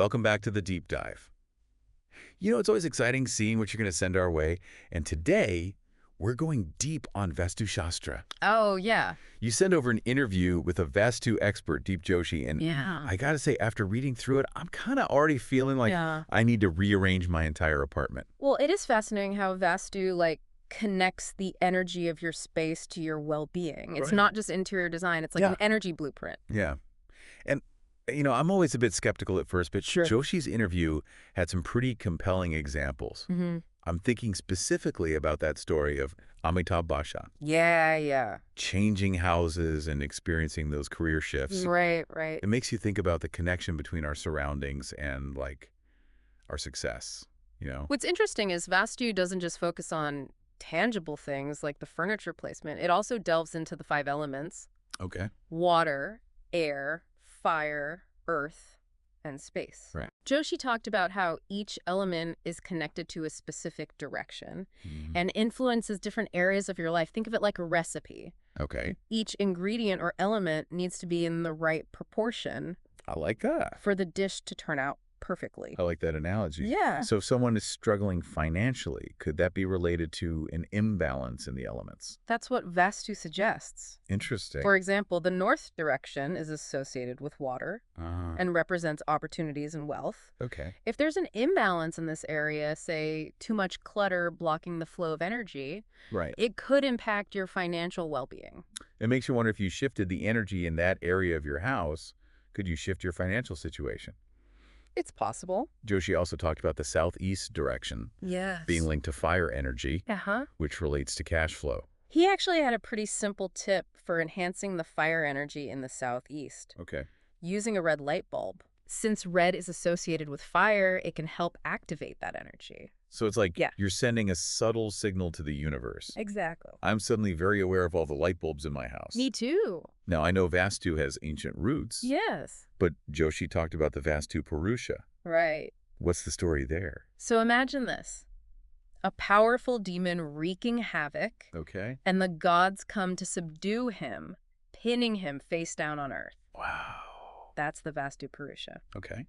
welcome back to the Deep Dive. It's always exciting seeing what you're going to send our way, and today we're going deep on Vastu Shastra. Oh, yeah. You sent over an interview with a Vastu expert, Deep Joshi, and Yeah. I gotta say, after reading through it, I'm kind of already feeling like Yeah. I need to rearrange my entire apartment. Well, it is fascinating how Vastu, connects the energy of your space to your well-being. It's Right. not just interior design. It's like Yeah. an energy blueprint. Yeah. And, I'm always a bit skeptical at first, but Sure. Joshi's interview had some pretty compelling examples. Mm-hmm. I'm thinking specifically about that story of Amitabh Bachchan Yeah. changing houses and experiencing those career shifts. Right. It makes you think about the connection between our surroundings and, our success. What's interesting is Vastu doesn't just focus on tangible things like the furniture placement. It also delves into the 5 elements: Okay. water, air, fire, earth, and space. Right. Joshi talked about how each element is connected to a specific direction Mhm. and influences different areas of your life. Think of it like a recipe. Okay. Each ingredient or element needs to be in the right proportion I like that. for the dish to turn out perfectly. I like that analogy. Yeah. So if someone is struggling financially, could that be related to an imbalance in the elements? That's what Vastu suggests. Interesting. For example, the north direction is associated with water and represents opportunities and wealth. Okay. If there's an imbalance in this area, say too much clutter blocking the flow of energy, Right. it could impact your financial well-being. It makes you wonder, if you shifted the energy in that area of your house, could you shift your financial situation? It's possible. Joshi also talked about the southeast direction Yes. being linked to fire energy, Uh-huh. which relates to cash flow. He actually had a pretty simple tip for enhancing the fire energy in the southeast, Okay. using a red light bulb. Since red is associated with fire, it can help activate that energy. So it's like Yeah. you're sending a subtle signal to the universe. Exactly. I'm suddenly very aware of all the light bulbs in my house. Me too. Now, I know Vastu has ancient roots, Yes. but Joshi talked about the Vastu Purusha. Right. What's the story there? So imagine this. A powerful demon wreaking havoc, Okay. and the gods come to subdue him, pinning him face down on earth. Wow. That's the Vastu Purusha. Okay.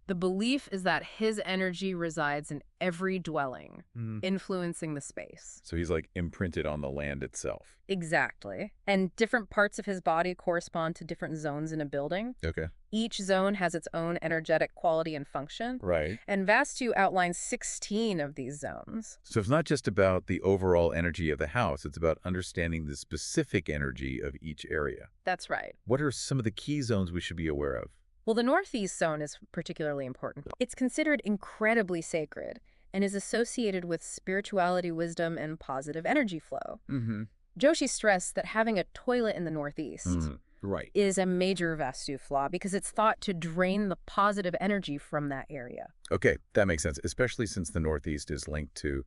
The belief is that his energy resides in every dwelling, influencing the space. So he's like imprinted on the land itself. Exactly. And different parts of his body correspond to different zones in a building. Okay. Each zone has its own energetic quality and function. Right. And Vastu outlines 16 of these zones. So it's not just about the overall energy of the house, it's about understanding the specific energy of each area. That's right. What are some of the key zones we should be aware of? Well, the northeast zone is particularly important. It's considered incredibly sacred and is associated with spirituality, wisdom, and positive energy flow. Mm-hmm. Joshi stressed that having a toilet in the northeast Right. is a major Vastu flaw because it's thought to drain the positive energy from that area. Okay, that makes sense, especially since the Northeast is linked to,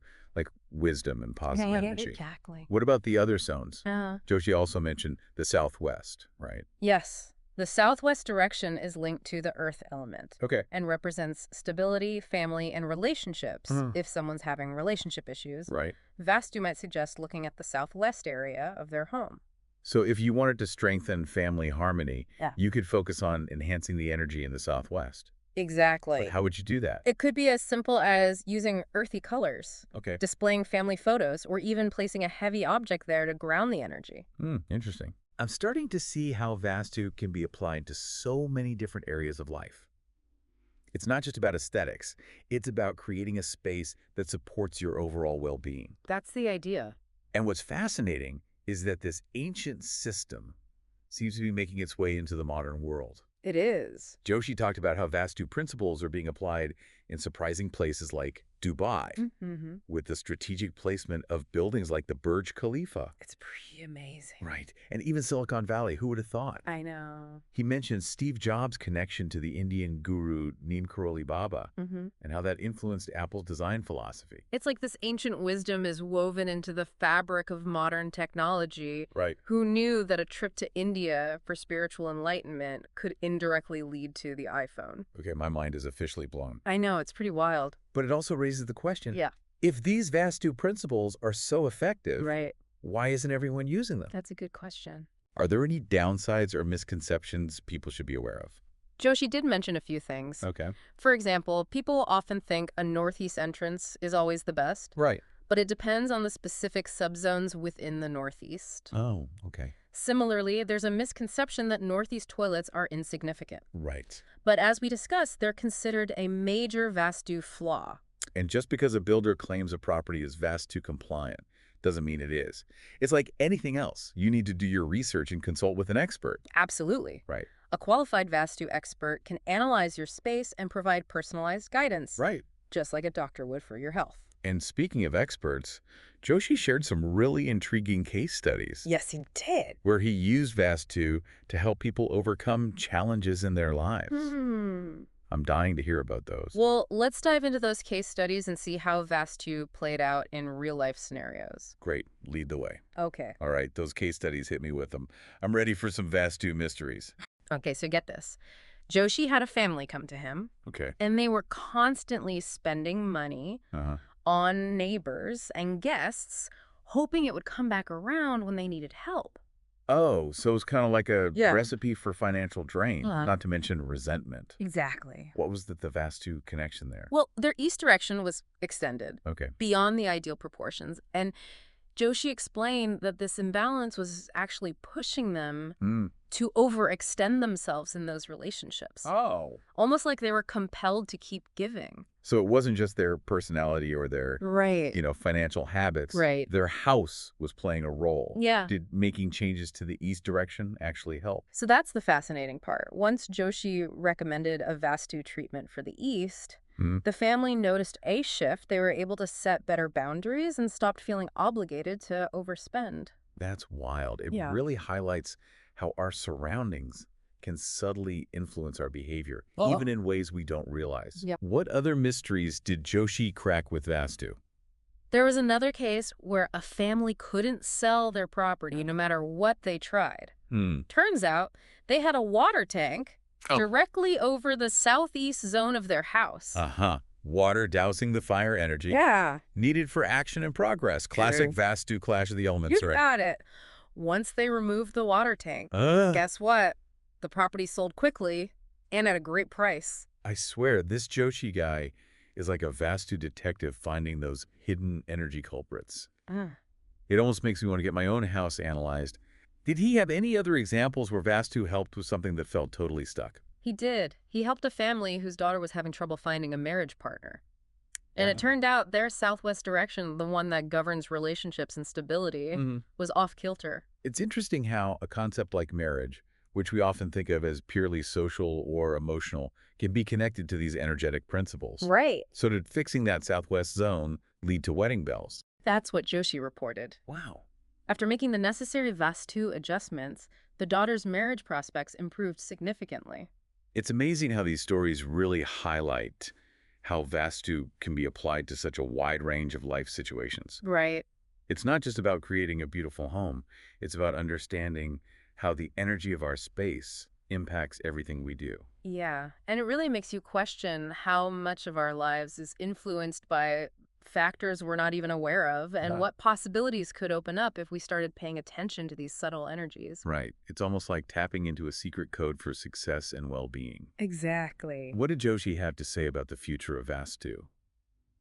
wisdom and positive energy. Exactly. What about the other zones? Uh-huh. Joshi also mentioned the Southwest, right? Yes. The southwest direction is linked to the earth element Okay. and represents stability, family, and relationships if someone's having relationship issues. Right. Vastu might suggest looking at the southwest area of their home. So if you wanted to strengthen family harmony, Yeah. you could focus on enhancing the energy in the Southwest. Exactly. But how would you do that? It could be as simple as using earthy colors, Okay. displaying family photos, or even placing a heavy object there to ground the energy. Interesting. I'm starting to see how Vastu can be applied to so many different areas of life. It's not just about aesthetics. It's about creating a space that supports your overall well-being. That's the idea. And what's fascinating is that this ancient system seems to be making its way into the modern world. It is. Joshi talked about how Vastu principles are being applied in surprising places like Dubai, Mm-hmm. with the strategic placement of buildings like the Burj Khalifa. It's pretty amazing. Right. And even Silicon Valley, who would have thought? I know. He mentioned Steve Jobs' connection to the Indian guru Neem Karoli Baba Mm-hmm. and how that influenced Apple's design philosophy. It's like this ancient wisdom is woven into the fabric of modern technology. Right. Who knew that a trip to India for spiritual enlightenment could indirectly lead to the iPhone? Okay, my mind is officially blown. I know, it's pretty wild. But it also raises the question, Yeah. if these Vastu principles are so effective, Right. why isn't everyone using them? That's a good question. Are there any downsides or misconceptions people should be aware of? Joshi did mention a few things. Okay. For example, people often think a northeast entrance is always the best, Right. but it depends on the specific subzones within the northeast. Oh, okay. Similarly, there's a misconception that northeast toilets are insignificant. Right. But as we discussed, they're considered a major Vastu flaw. And just because a builder claims a property is Vastu compliant doesn't mean it is. It's like anything else. You need to do your research and consult with an expert. Absolutely. Right. A qualified Vastu expert can analyze your space and provide personalized guidance, Right. just like a doctor would for your health. And speaking of experts, Joshi shared some really intriguing case studies Yes, he did. where he used Vastu to help people overcome challenges in their lives. I'm dying to hear about those. Well, let's dive into those case studies and see how Vastu played out in real-life scenarios. Great. Lead the way. Okay. All right. Those case studies hit me with them. I'm ready for some Vastu mysteries. Okay, so get this. Joshi had a family come to him, Okay. and they were constantly spending money Uh-huh. on neighbors and guests, hoping it would come back around when they needed help. Oh, so it's kind of like a Yeah. recipe for financial drain, Uh-huh. not to mention resentment. Exactly. What was the Vastu connection there? Well, their east direction was extended Okay. beyond the ideal proportions, and Joshi explained that this imbalance was actually pushing them to overextend themselves in those relationships. Oh. Almost like they were compelled to keep giving. So it wasn't just their personality or their, Right. financial habits. Right. Their house was playing a role. Yeah. Did making changes to the east direction actually help? So that's the fascinating part. Once Joshi recommended a Vastu treatment for the East, the family noticed a shift. They were able to set better boundaries and stopped feeling obligated to overspend. That's wild. It Yeah. really highlights how our surroundings can subtly influence our behavior, Oh. even in ways we don't realize. Yep. What other mysteries did Joshi crack with Vastu? There was another case where a family couldn't sell their property no matter what they tried. Turns out they had a water tank directly over the southeast zone of their house. Uh-huh. Water dousing the fire energy. Yeah. Needed for action and progress. Classic True. Vastu clash of the elements, You right? got it. Once they removed the water tank, Uh, guess what? The property sold quickly and at a great price. I swear, this Joshi guy is like a Vastu detective finding those hidden energy culprits. It almost makes me want to get my own house analyzed. Did he have any other examples where Vastu helped with something that felt totally stuck? He did. He helped a family whose daughter was having trouble finding a marriage partner. And it Wow. turned out their southwest direction, the one that governs relationships and stability, was off kilter. It's interesting how a concept like marriage, which we often think of as purely social or emotional, can be connected to these energetic principles. Right. So did fixing that southwest zone lead to wedding bells? That's what Joshi reported. Wow. After making the necessary Vastu adjustments, the daughter's marriage prospects improved significantly. It's amazing how these stories really highlight how Vastu can be applied to such a wide range of life situations. Right. It's not just about creating a beautiful home. It's about understanding how the energy of our space impacts everything we do. Yeah. And it really makes you question how much of our lives is influenced by factors we're not even aware of and what possibilities could open up if we started paying attention to these subtle energies. Right. It's almost like tapping into a secret code for success and well-being. Exactly. What did Joshi have to say about the future of Vastu?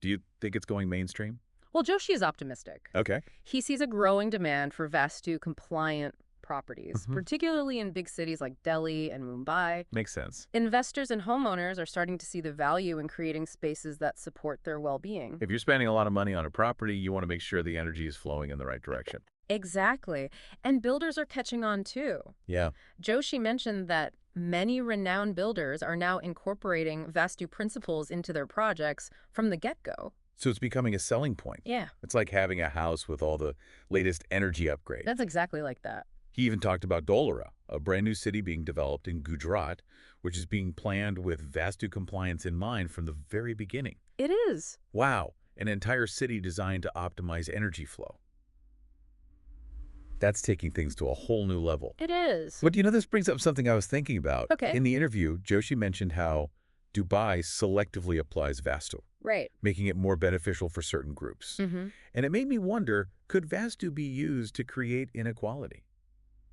Do you think it's going mainstream? Well, Joshi is optimistic. Okay. He sees a growing demand for Vastu-compliant properties, particularly in big cities like Delhi and Mumbai. Makes sense. Investors and homeowners are starting to see the value in creating spaces that support their well-being. If you're spending a lot of money on a property, you want to make sure the energy is flowing in the right direction. Exactly. And builders are catching on too. Yeah. Joshi mentioned that many renowned builders are now incorporating Vastu principles into their projects from the get-go. So it's becoming a selling point. Yeah. It's like having a house with all the latest energy upgrades. That's exactly like that. He even talked about Dholera, a brand new city being developed in Gujarat, which is being planned with Vastu compliance in mind from the very beginning. It is. Wow, an entire city designed to optimize energy flow. That's taking things to a whole new level. It is. But this brings up something I was thinking about. Okay. In the interview, Joshi mentioned how Dubai selectively applies Vastu, Right. making it more beneficial for certain groups. And it made me wonder, could Vastu be used to create inequality?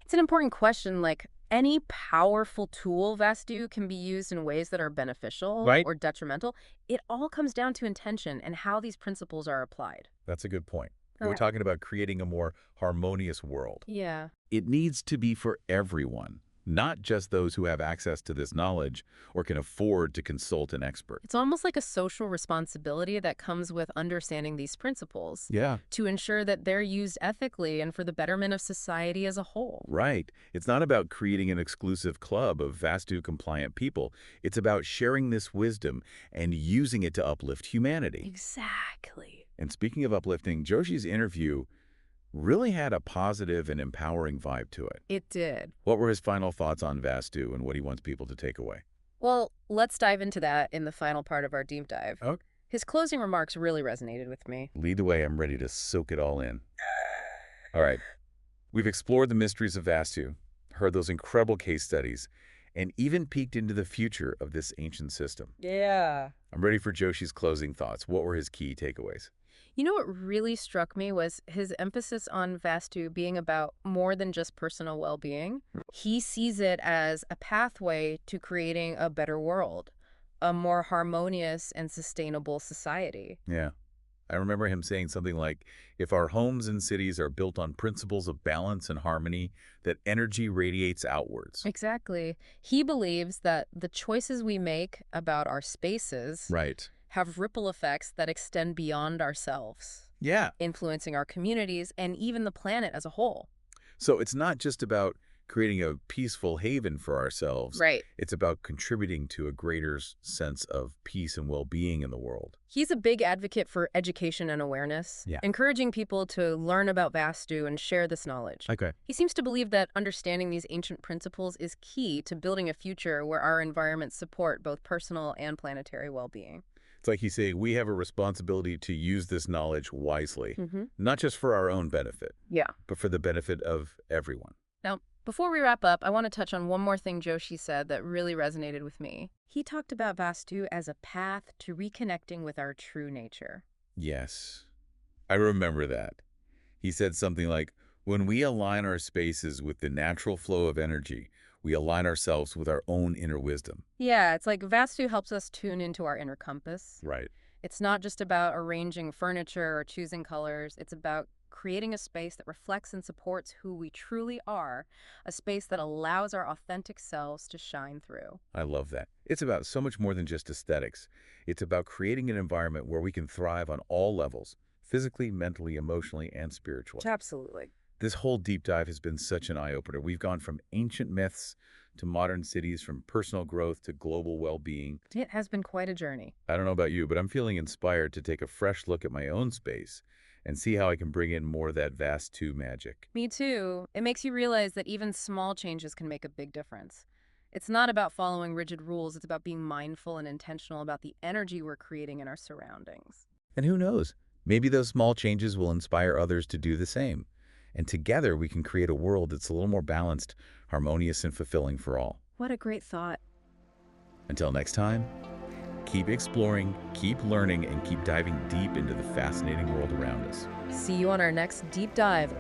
It's an important question. Like, Any powerful tool, Vastu, can be used in ways that are beneficial Right? or detrimental. It all comes down to intention and how these principles are applied. That's a good point. We're Okay. talking about creating a more harmonious world. Yeah. It needs to be for everyone, not just those who have access to this knowledge or can afford to consult an expert. It's almost like a social responsibility that comes with understanding these principles Yeah, to ensure that they're used ethically and for the betterment of society as a whole. right. It's not about creating an exclusive club of Vastu-compliant people. It's about sharing this wisdom and using it to uplift humanity. Exactly. And speaking of uplifting, Joshi's interview really had a positive and empowering vibe to it. It did. What were his final thoughts on Vastu and what he wants people to take away? Well, let's dive into that in the final part of our deep dive. Okay. His closing remarks really resonated with me. Lead the way. I'm ready to soak it all in. All right. We've explored the mysteries of Vastu, heard those incredible case studies, and even peeked into the future of this ancient system. Yeah. I'm ready for Joshi's closing thoughts. What were his key takeaways? You know what really struck me was his emphasis on Vastu being about more than just personal well-being. He sees it as a pathway to creating a better world, a more harmonious and sustainable society. Yeah. I remember him saying something like, if our homes and cities are built on principles of balance and harmony, that energy radiates outwards. Exactly. He believes that the choices we make about our spaces Right. have ripple effects that extend beyond ourselves, Yeah. influencing our communities and even the planet as a whole. So it's not just about creating a peaceful haven for ourselves. Right. It's about contributing to a greater sense of peace and well-being in the world. He's a big advocate for education and awareness, Yeah. encouraging people to learn about Vastu and share this knowledge. Okay. He seems to believe that understanding these ancient principles is key to building a future where our environments support both personal and planetary well-being. It's like he's saying we have a responsibility to use this knowledge wisely, Mm-hmm. not just for our own benefit, Yeah. but for the benefit of everyone. Now, before we wrap up, I want to touch on one more thing Joshi said that really resonated with me. He talked about Vastu as a path to reconnecting with our true nature. Yes, I remember that. He said something like, when we align our spaces with the natural flow of energy, we align ourselves with our own inner wisdom. Yeah, it's like Vastu helps us tune into our inner compass. Right. It's not just about arranging furniture or choosing colors. It's about creating a space that reflects and supports who we truly are, a space that allows our authentic selves to shine through. I love that. It's about so much more than just aesthetics. It's about creating an environment where we can thrive on all levels, physically, mentally, emotionally, and spiritually. Absolutely. This whole deep dive has been such an eye-opener. We've gone from ancient myths to modern cities, from personal growth to global well-being. It has been quite a journey. I don't know about you, but I'm feeling inspired to take a fresh look at my own space and see how I can bring in more of that Vastu magic. Me too. It makes you realize that even small changes can make a big difference. It's not about following rigid rules. It's about being mindful and intentional about the energy we're creating in our surroundings. And who knows, maybe those small changes will inspire others to do the same. And together we can create a world that's a little more balanced, harmonious, and fulfilling for all. What a great thought. Until next time, keep exploring, keep learning, and keep diving deep into the fascinating world around us. See you on our next deep dive.